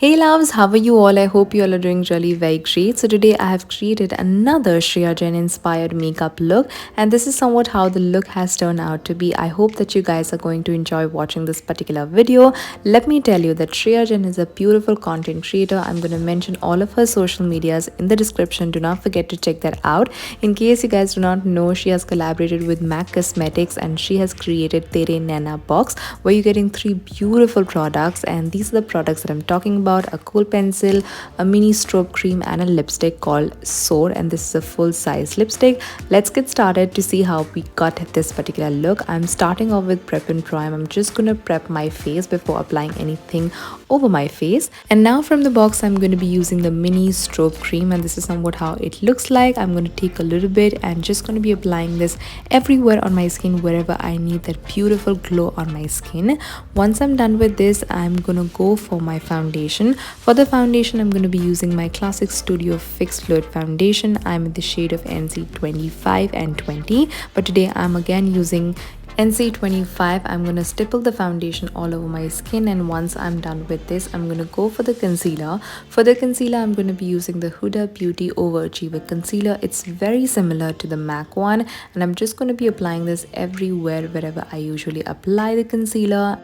Hey loves, how are you all? I hope you all are doing really very great. So today I have created another Shreya Jain inspired makeup look, and this is somewhat how the look has turned out to be. I hope that you guys are going to enjoy watching this particular video. Let me tell you that Shreya Jain is a beautiful content creator. I'm going to mention all of her social medias in the description. Do not forget to check that out. In case you guys do not know, she has collaborated with Maccosmetics and she has created Tere Naina box where you're getting 3 beautiful products, and these are the products that I'm talking about: a kohl pencil, a mini strobe cream, and a lipstick called Soar, and this is a full size lipstick. Let's get started to see how we got this particular look. I'm starting off with prep and prime. I'm just gonna prep my face before applying anything over my face. And now from the box I'm going to be using the mini strobe cream, and this is somewhat how it looks like. I'm going to take a little bit and just going to be applying this everywhere on my skin wherever I need that beautiful glow on my skin. Once I'm done with this, I'm gonna go for my foundation. For the foundation, I'm going to be using my classic Studio Fix Fluid Foundation. I'm in the shade of NC25 and 20, but today I'm again using NC25. I'm going to stipple the foundation all over my skin, and once I'm done with this, I'm going to go for the concealer. For the concealer, I'm going to be using the Huda Beauty Overachiever Concealer. It's very similar to the MAC one, and I'm just going to be applying this everywhere wherever I usually apply the concealer.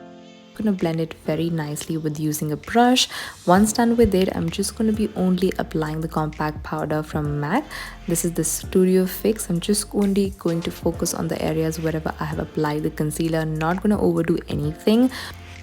Going to blend it very nicely with using a brush. Once done with it, I'm just going to be only applying the compact powder from MAC. This is the Studio Fix. I'm just only going to focus on the areas wherever I have applied the concealer, not going to overdo anything.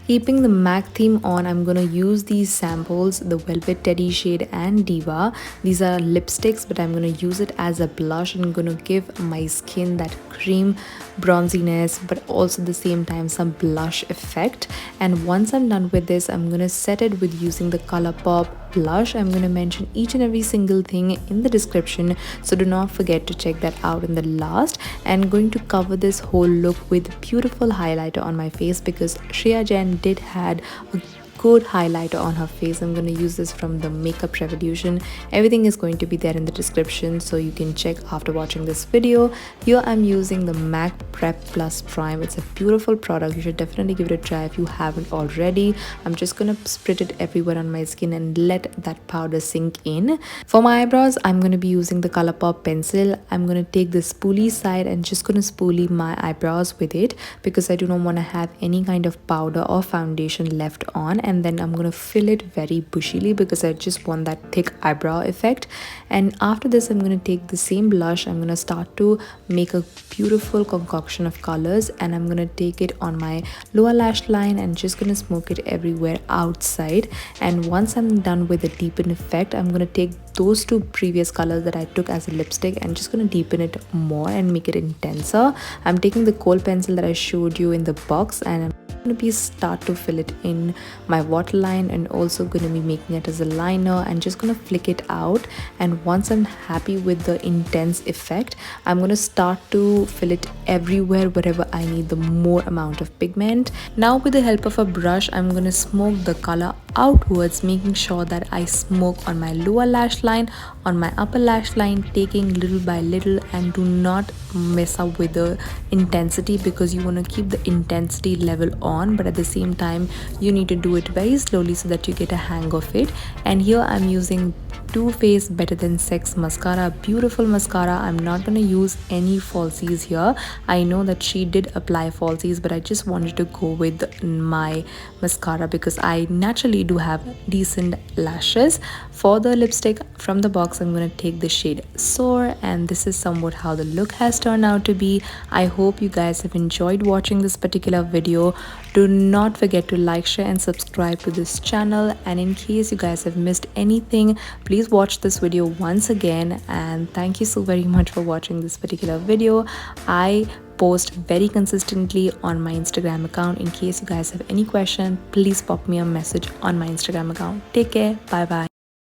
Keeping the MAC theme on, I'm going to use these samples, the Velvet Teddy shade and Diva. These are lipsticks, but I'm going to use it as a blush and going to give my skin that cream bronziness, but also at the same time some blush effect. And once I'm done with this, I'm going to set it with using the Colourpop blush. I'm going to mention each and every single thing in the description, so do not forget to check that out in the last. And going to cover this whole look with beautiful highlighter on my face, because Shreya Jain did had a good highlighter on her face. I'm going to use this from the Makeup Revolution. Everything is going to be there in the description, so you can check after watching this video. Here I'm using the MAC Prep Plus Prime. It's a beautiful product. You should definitely give it a try if you haven't already. I'm just going to spread it everywhere on my skin and let that powder sink in. For my eyebrows, I'm going to be using the Colourpop pencil. I'm going to take the spoolie side and just going to spoolie my eyebrows with it, because I do not want to have any kind of powder or foundation left on. And then I'm going to fill it very bushily because I just want that thick eyebrow effect. And after this, I'm going to take the same blush. I'm going to start to make a beautiful concoction of colors, and I'm going to take it on my lower lash line and just going to smoke it everywhere outside. And once I'm done with the deepen effect, I'm going to take those 2 previous colors that I took as a lipstick and just going to deepen it more and make it intenser. I'm taking the kohl pencil that I showed you in the box, and I'm going to be start to fill it in my waterline, and also going to be making it as a liner and just going to flick it out. And once I'm happy with the intense effect, I'm going to start to fill it everywhere wherever I need the more amount of pigment. Now with the help of a brush, I'm going to smoke the color outwards, making sure that I smoke on my lower lash line, on my upper lash line, taking little by little, and do not mess up with the intensity, because you want to keep the intensity level on, but at the same time you need to do it very slowly so that you get a hang of it. And here I'm using Too Faced Better Than Sex mascara, beautiful mascara. I'm not going to use any falsies here. I know that she did apply falsies, but I just wanted to go with my mascara because I naturally do have decent lashes. For the lipstick from the box, I'm going to take the shade Soar, and this is somewhat how the look has turned out to be. I hope you guys have enjoyed watching this particular video. Do not forget to like, share and subscribe to this channel, and in case you guys have missed anything, please watch this video once again. And thank you so very much for watching this particular video. I post very consistently on my Instagram account. In case you guys have any question, please pop me a message on my Instagram account. Take care. Bye bye.